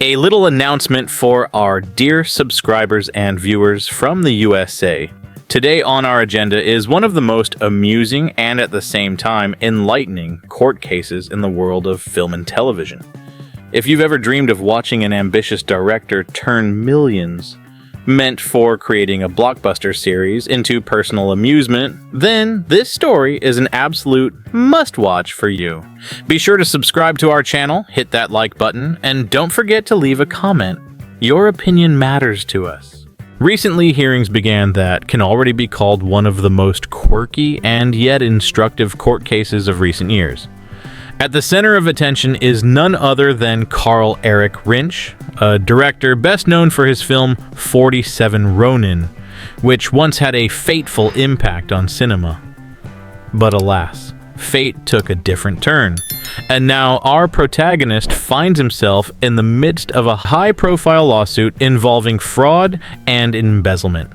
A little announcement for our dear subscribers and viewers from the USA. Today on our agenda is one of the most amusing and at the same time enlightening court cases in the world of film and television. If you've ever dreamed of watching an ambitious director turn millions meant for creating a blockbuster series into personal amusement, then this story is an absolute must-watch for you. Be sure to subscribe to our channel, hit that like button, and don't forget to leave a comment. Your opinion matters to us. Recently, hearings began that can already be called one of the most quirky and yet instructive court cases of recent years. At the center of attention is none other than Karl Erich Rinsch, a director best known for his film 47 Ronin, which once had a fateful impact on cinema. But alas, fate took a different turn, and now our protagonist finds himself in the midst of a high-profile lawsuit involving fraud and embezzlement.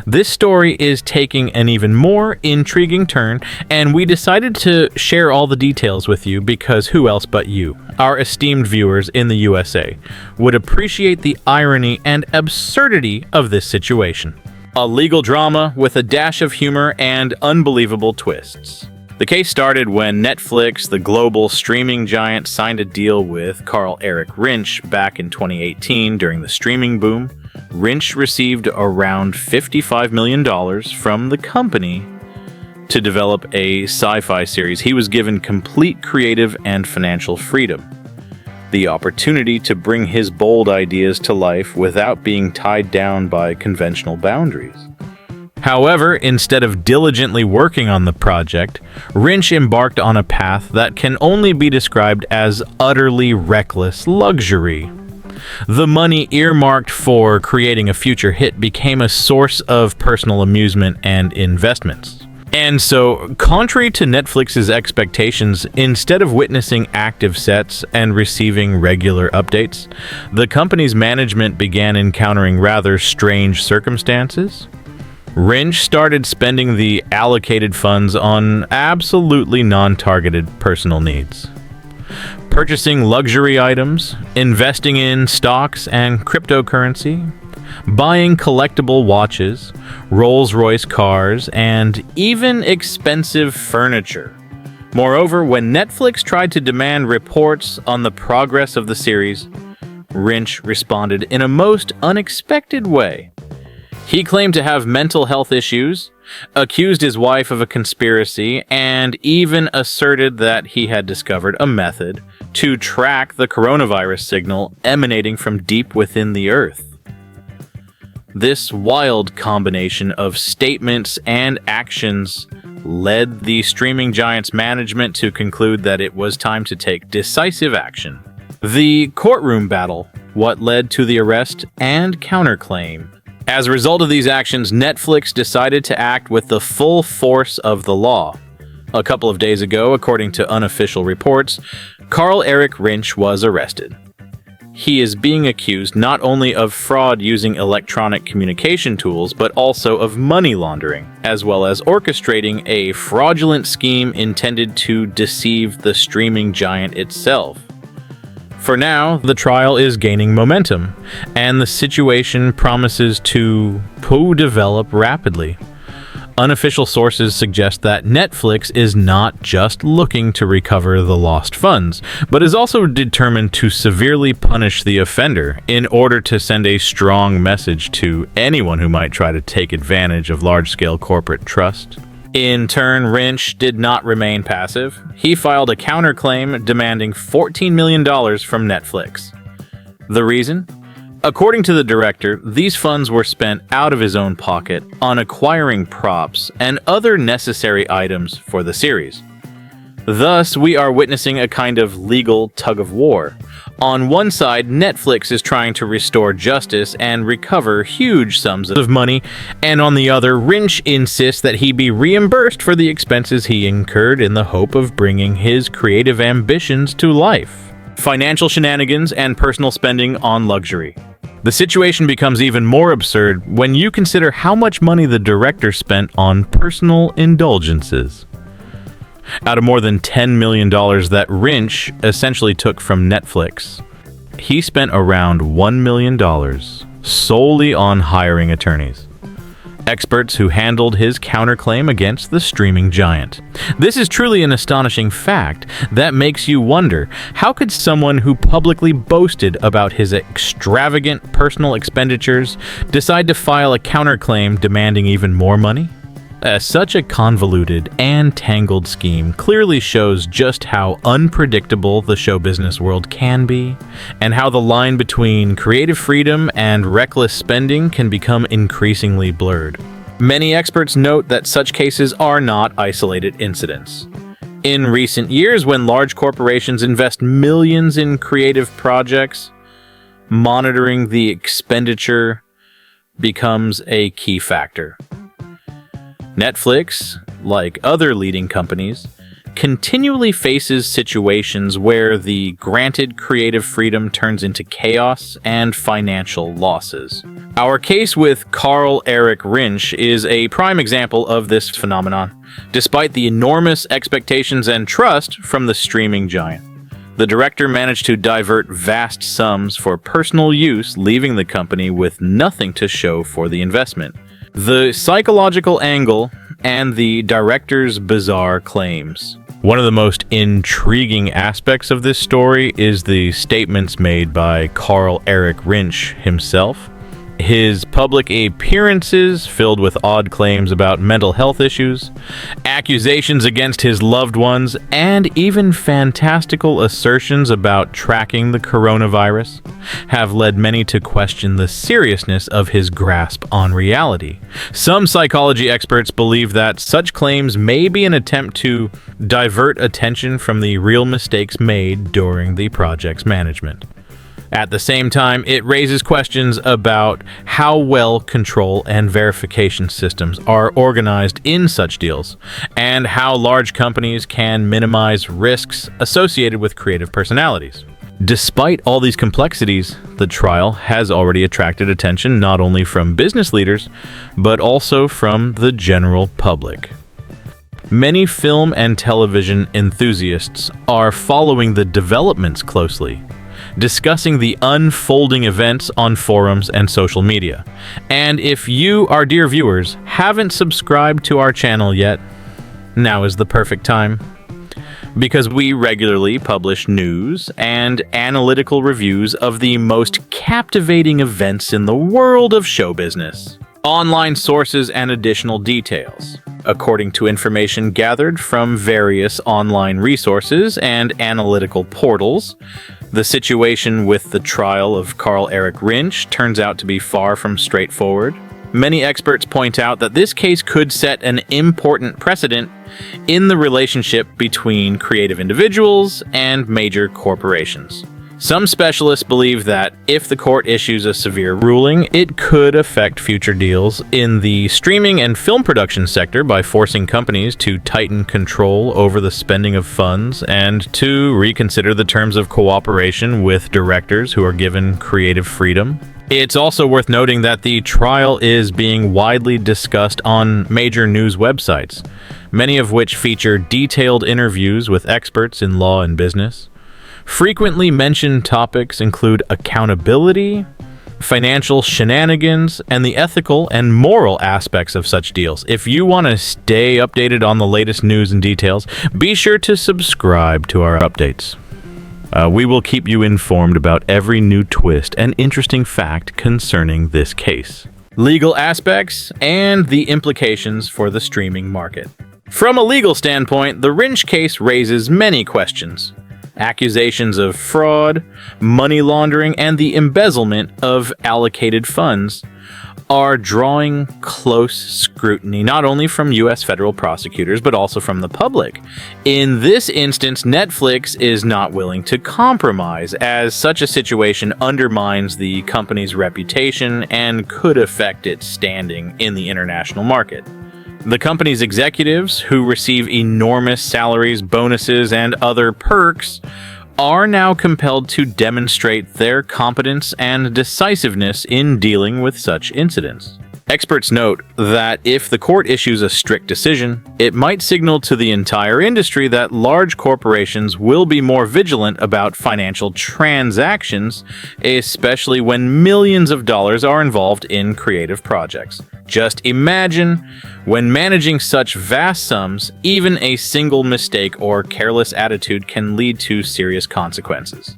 This story is taking an even more intriguing turn, and we decided to share all the details with you because who else but you, our esteemed viewers in the USA, would appreciate the irony and absurdity of this situation. A legal drama with a dash of humor and unbelievable twists. The case started when Netflix, the global streaming giant, signed a deal with Karl Erich Rinsch back in 2018 during the streaming boom. Rinsch received around $55 million from the company to develop a sci-fi series. He was given complete creative and financial freedom, the opportunity to bring his bold ideas to life without being tied down by conventional boundaries. However, instead of diligently working on the project, Rinsch embarked on a path that can only be described as utterly reckless luxury. The money earmarked for creating a future hit became a source of personal amusement and investments. And so, contrary to Netflix's expectations, instead of witnessing active sets and receiving regular updates, the company's management began encountering rather strange circumstances. Rinsch started spending the allocated funds on absolutely non-targeted personal needs. Purchasing luxury items, investing in stocks and cryptocurrency, buying collectible watches, Rolls-Royce cars, and even expensive furniture. Moreover, when Netflix tried to demand reports on the progress of the series, Rinsch responded in a most unexpected way. He claimed to have mental health issues, accused his wife of a conspiracy, and even asserted that he had discovered a method to track the coronavirus signal emanating from deep within the Earth. This wild combination of statements and actions led the streaming giant's management to conclude that it was time to take decisive action. The courtroom battle, what led to the arrest and counterclaim. As a result of these actions, Netflix decided to act with the full force of the law. A couple of days ago, according to unofficial reports, Karl Erich Rinsch was arrested. He is being accused not only of fraud using electronic communication tools, but also of money laundering, as well as orchestrating a fraudulent scheme intended to deceive the streaming giant itself. For now, the trial is gaining momentum, and the situation promises to develop rapidly. Unofficial sources suggest that Netflix is not just looking to recover the lost funds, but is also determined to severely punish the offender in order to send a strong message to anyone who might try to take advantage of large-scale corporate trust. In turn, Rinsch did not remain passive. He filed a counterclaim demanding $14 million from Netflix. The reason? According to the director, these funds were spent out of his own pocket on acquiring props and other necessary items for the series. Thus, we are witnessing a kind of legal tug-of-war. On one side, Netflix is trying to restore justice and recover huge sums of money, and on the other, Rinsch insists that he be reimbursed for the expenses he incurred in the hope of bringing his creative ambitions to life. Financial shenanigans and personal spending on luxury. The situation becomes even more absurd when you consider how much money the director spent on personal indulgences. Out of more than $10 million that Rinsch essentially took from Netflix. he spent around $1 million solely on hiring attorneys, experts who handled his counterclaim against the streaming giant. This is truly an astonishing fact that makes you wonder, how could someone who publicly boasted about his extravagant personal expenditures decide to file a counterclaim demanding even more money? Such a convoluted and tangled scheme clearly shows just how unpredictable the show business world can be, and how the line between creative freedom and reckless spending can become increasingly blurred. Many experts note that such cases are not isolated incidents. In recent years, when large corporations invest millions in creative projects, monitoring the expenditure becomes a key factor. Netflix, like other leading companies, continually faces situations where the granted creative freedom turns into chaos and financial losses. Our case with Carl Eric Rinsch is a prime example of this phenomenon. Despite the enormous expectations and trust from the streaming giant, the director managed to divert vast sums for personal use, leaving the company with nothing to show for the investment. The psychological angle and the director's bizarre claims. One of the most intriguing aspects of this story is the statements made by Carl Eric Rinsch himself. His public appearances filled with odd claims about mental health issues, accusations against his loved ones, and even fantastical assertions about tracking the coronavirus have led many to question the seriousness of his grasp on reality. Some psychology experts believe that such claims may be an attempt to divert attention from the real mistakes made during the project's management. At the same time, it raises questions about how well control and verification systems are organized in such deals, and how large companies can minimize risks associated with creative personalities. Despite all these complexities, the trial has already attracted attention not only from business leaders, but also from the general public. Many film and television enthusiasts are following the developments closely, discussing the unfolding events on forums and social media. And if you, our dear viewers, haven't subscribed to our channel yet, now is the perfect time, because we regularly publish news and analytical reviews of the most captivating events in the world of show business, online sources, and additional details. According to information gathered from various online resources and analytical portals, the situation with the trial of Carl Eric Rinsch turns out to be far from straightforward. Many experts point out that this case could set an important precedent in the relationship between creative individuals and major corporations. Some specialists believe that if the court issues a severe ruling, it could affect future deals in the streaming and film production sector by forcing companies to tighten control over the spending of funds and to reconsider the terms of cooperation with directors who are given creative freedom. It's also worth noting that the trial is being widely discussed on major news websites, many of which feature detailed interviews with experts in law and business. Frequently mentioned topics include accountability, financial shenanigans, and the ethical and moral aspects of such deals. If you want to stay updated on the latest news and details, be sure to subscribe to our updates. We will keep you informed about every new twist and interesting fact concerning this case, legal aspects, and the implications for the streaming market. From a legal standpoint, the Rinsch case raises many questions. Accusations of fraud, money laundering, and the embezzlement of allocated funds are drawing close scrutiny, not only from U.S. federal prosecutors, but also from the public. In this instance, Netflix is not willing to compromise, as such a situation undermines the company's reputation and could affect its standing in the international market. The company's executives, who receive enormous salaries, bonuses, and other perks, are now compelled to demonstrate their competence and decisiveness in dealing with such incidents. Experts note that if the court issues a strict decision, it might signal to the entire industry that large corporations will be more vigilant about financial transactions, especially when millions of dollars are involved in creative projects. Just imagine, when managing such vast sums, even a single mistake or careless attitude can lead to serious consequences.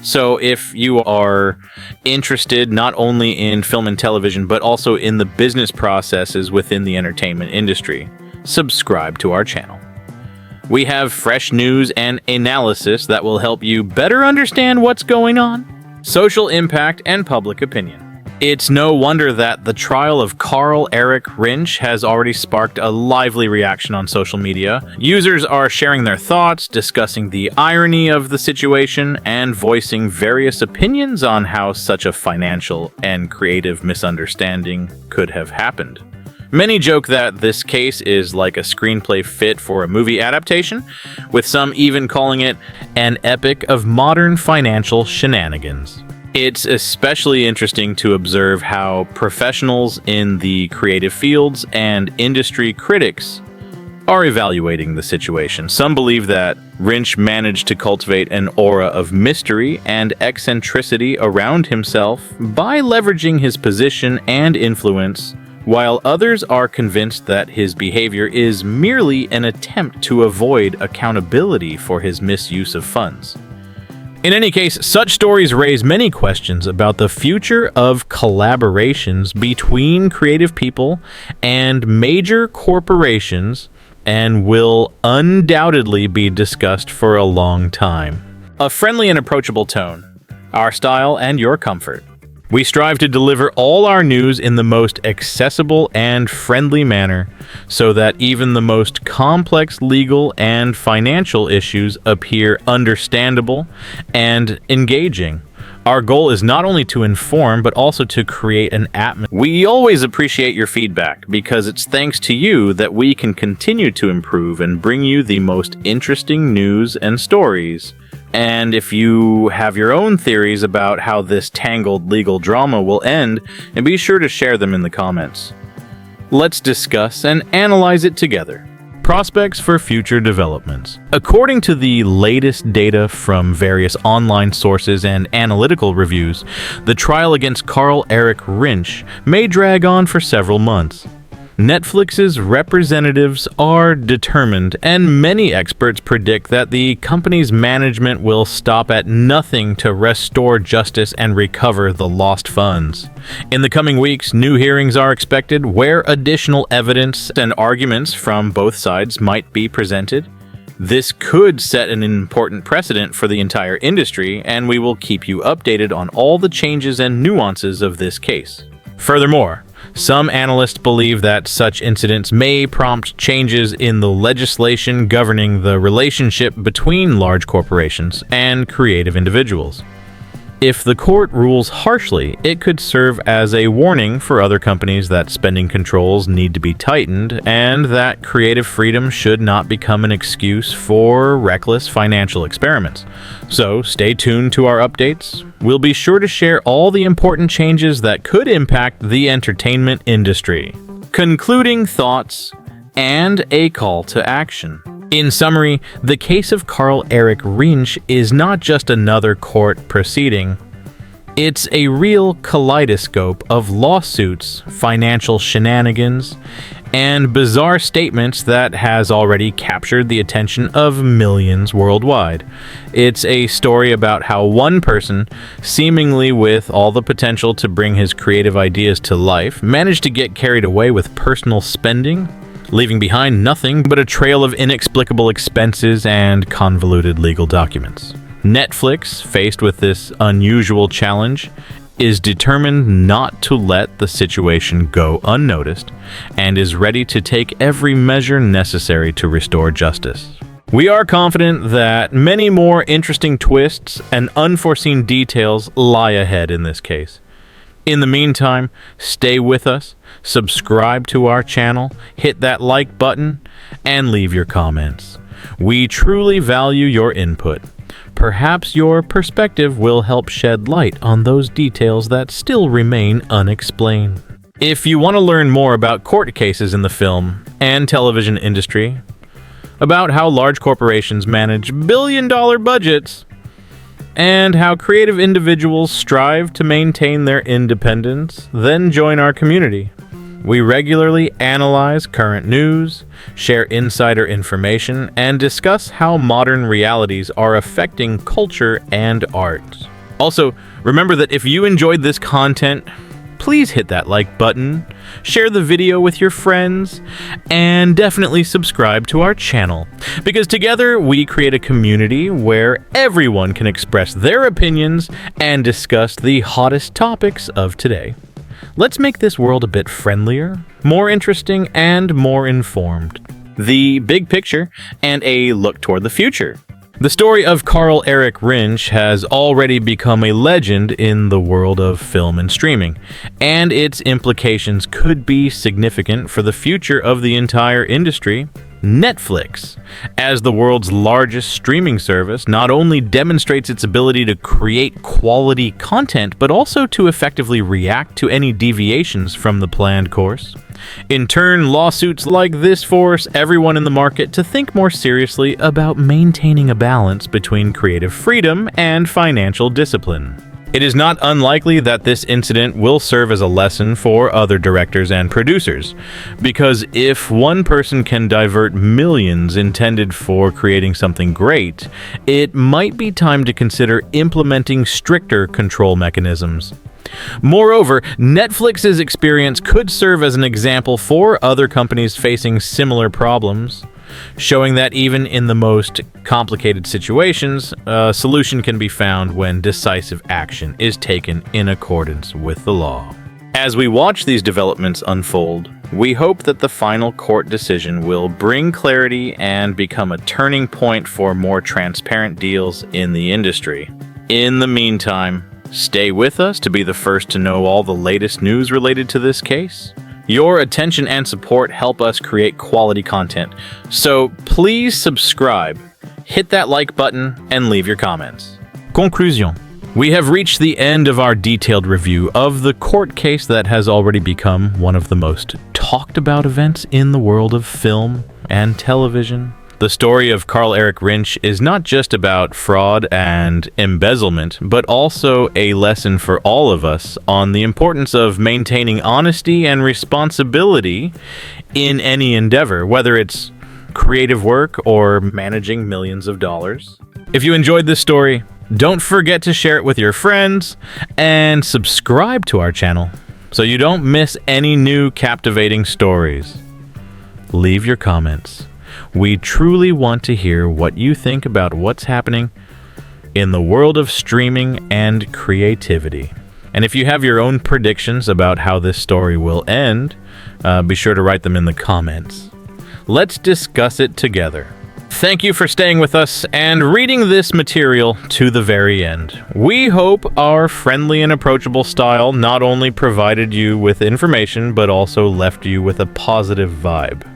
So if you are interested not only in film and television, but also in the business processes within the entertainment industry, subscribe to our channel. We have fresh news and analysis that will help you better understand what's going on, social impact, and public opinion. It's no wonder that the trial of Carl Eric Rinsch has already sparked a lively reaction on social media. Users are sharing their thoughts, discussing the irony of the situation, and voicing various opinions on how such a financial and creative misunderstanding could have happened. Many joke that this case is like a screenplay fit for a movie adaptation, with some even calling it an epic of modern financial shenanigans. It's especially interesting to observe how professionals in the creative fields and industry critics are evaluating the situation. Some believe that Rinsch managed to cultivate an aura of mystery and eccentricity around himself by leveraging his position and influence, while others are convinced that his behavior is merely an attempt to avoid accountability for his misuse of funds. In any case, such stories raise many questions about the future of collaborations between creative people and major corporations, and will undoubtedly be discussed for a long time. A friendly and approachable tone, our style and your comfort. We strive to deliver all our news in the most accessible and friendly manner, so that even the most complex legal and financial issues appear understandable and engaging. Our goal is not only to inform, but also to create an atmosphere. We always appreciate your feedback, because it's thanks to you that we can continue to improve and bring you the most interesting news and stories. And if you have your own theories about how this tangled legal drama will end, and be sure to share them in the comments. Let's discuss and analyze it together. Prospects for future developments. According to the latest data from various online sources and analytical reviews, the trial against Carl Eric Rinsch may drag on for several months. Netflix's representatives are determined, and many experts predict that the company's management will stop at nothing to restore justice and recover the lost funds. In the coming weeks, new hearings are expected where additional evidence and arguments from both sides might be presented. This could set an important precedent for the entire industry, and we will keep you updated on all the changes and nuances of this case. Furthermore, some analysts believe that such incidents may prompt changes in the legislation governing the relationship between large corporations and creative individuals. If the court rules harshly, it could serve as a warning for other companies that spending controls need to be tightened, and that creative freedom should not become an excuse for reckless financial experiments. So stay tuned to our updates. We'll be sure to share all the important changes that could impact the entertainment industry. Concluding thoughts and a call to action. In summary, the case of Carl Eric Rinsch is not just another court proceeding. It's a real kaleidoscope of lawsuits, financial shenanigans, and bizarre statements that has already captured the attention of millions worldwide. It's a story about how one person, seemingly with all the potential to bring his creative ideas to life, managed to get carried away with personal spending, leaving behind nothing but a trail of inexplicable expenses and convoluted legal documents. Netflix, faced with this unusual challenge, is determined not to let the situation go unnoticed and is ready to take every measure necessary to restore justice. We are confident that many more interesting twists and unforeseen details lie ahead in this case. In the meantime, stay with us, subscribe to our channel, hit that like button, and leave your comments. We truly value your input. Perhaps your perspective will help shed light on those details that still remain unexplained. If you want to learn more about court cases in the film and television industry, about how large corporations manage billion-dollar budgets, and how creative individuals strive to maintain their independence, then join our community. We regularly analyze current news, share insider information, and discuss how modern realities are affecting culture and art. Also, remember that if you enjoyed this content, please hit that like button, share the video with your friends, and definitely subscribe to our channel, because together we create a community where everyone can express their opinions and discuss the hottest topics of today. Let's make this world a bit friendlier, more interesting, and more informed. The big picture and a look toward the future. The story of Carl Erik Rinsch has already become a legend in the world of film and streaming, and its implications could be significant for the future of the entire industry. Netflix, as the world's largest streaming service, not only demonstrates its ability to create quality content, but also to effectively react to any deviations from the planned course. In turn, lawsuits like this force everyone in the market to think more seriously about maintaining a balance between creative freedom and financial discipline. It is not unlikely that this incident will serve as a lesson for other directors and producers, because if one person can divert millions intended for creating something great, it might be time to consider implementing stricter control mechanisms. Moreover, Netflix's experience could serve as an example for other companies facing similar problems, showing that even in the most complicated situations, a solution can be found when decisive action is taken in accordance with the law. As we watch these developments unfold, we hope that the final court decision will bring clarity and become a turning point for more transparent deals in the industry. In the meantime, stay with us to be the first to know all the latest news related to this case. Your attention and support help us create quality content, so please subscribe, hit that like button, and leave your comments. Conclusion. We have reached the end of our detailed review of the court case that has already become one of the most talked about events in the world of film and television. The story of Carl Erik Rinsch is not just about fraud and embezzlement, but also a lesson for all of us on the importance of maintaining honesty and responsibility in any endeavor, whether it's creative work or managing millions of dollars. If you enjoyed this story, don't forget to share it with your friends and subscribe to our channel so you don't miss any new captivating stories. Leave your comments. We truly want to hear what you think about what's happening in the world of streaming and creativity. And if you have your own predictions about how this story will end, be sure to write them in the comments. Let's discuss it together. Thank you for staying with us and reading this material to the very end. We hope our friendly and approachable style not only provided you with information, but also left you with a positive vibe.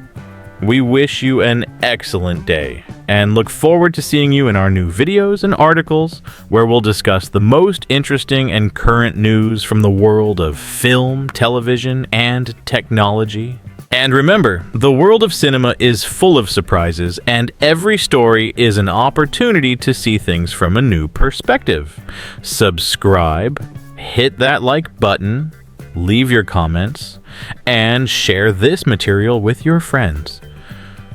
We wish you an excellent day and look forward to seeing you in our new videos and articles where we'll discuss the most interesting and current news from the world of film, television, and technology. And remember, the world of cinema is full of surprises, and every story is an opportunity to see things from a new perspective. Subscribe, hit that like button, leave your comments, and share this material with your friends.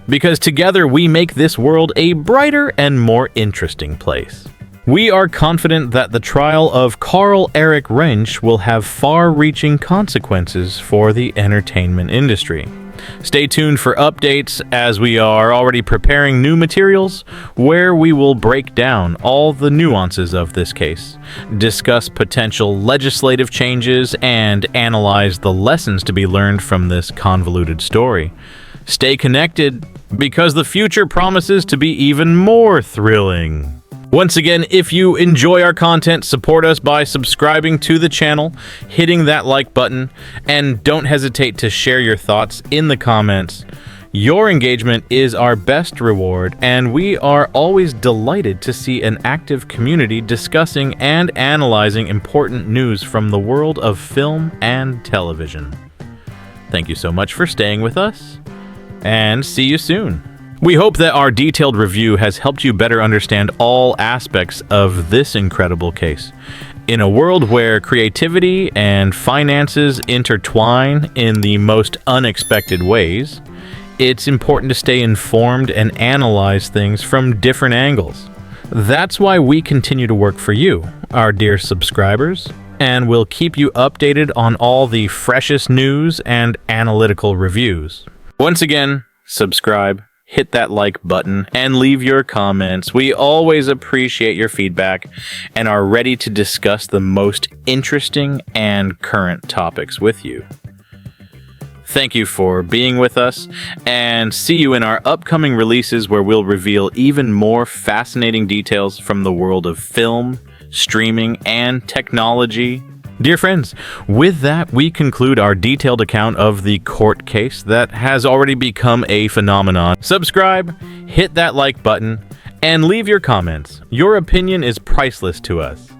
Because together we make this world a brighter and more interesting place. We are confident that the trial of Carl Erik Rinsch will have far-reaching consequences for the entertainment industry. Stay tuned for updates as we are already preparing new materials where we will break down all the nuances of this case, discuss potential legislative changes, and analyze the lessons to be learned from this convoluted story. Stay connected, because the future promises to be even more thrilling. Once again, if you enjoy our content, support us by subscribing to the channel, hitting that like button, and don't hesitate to share your thoughts in the comments. Your engagement is our best reward, and we are always delighted to see an active community discussing and analyzing important news from the world of film and television. thank you so much for staying with us, and see you soon. We hope that our detailed review has helped you better understand all aspects of this incredible case. In a world where creativity and finances intertwine in the most unexpected ways, it's important to stay informed and analyze things from different angles. That's why we continue to work for you, our dear subscribers, and we'll keep you updated on all the freshest news and analytical reviews. Once again, subscribe, hit that like button, and leave your comments. We always appreciate your feedback and are ready to discuss the most interesting and current topics with you. Thank you for being with us, and see you in our upcoming releases where we'll reveal even more fascinating details from the world of film, streaming, and technology. Dear friends, with that, we conclude our detailed account of the court case that has already become a phenomenon. Subscribe, hit that like button, and leave your comments. Your opinion is priceless to us.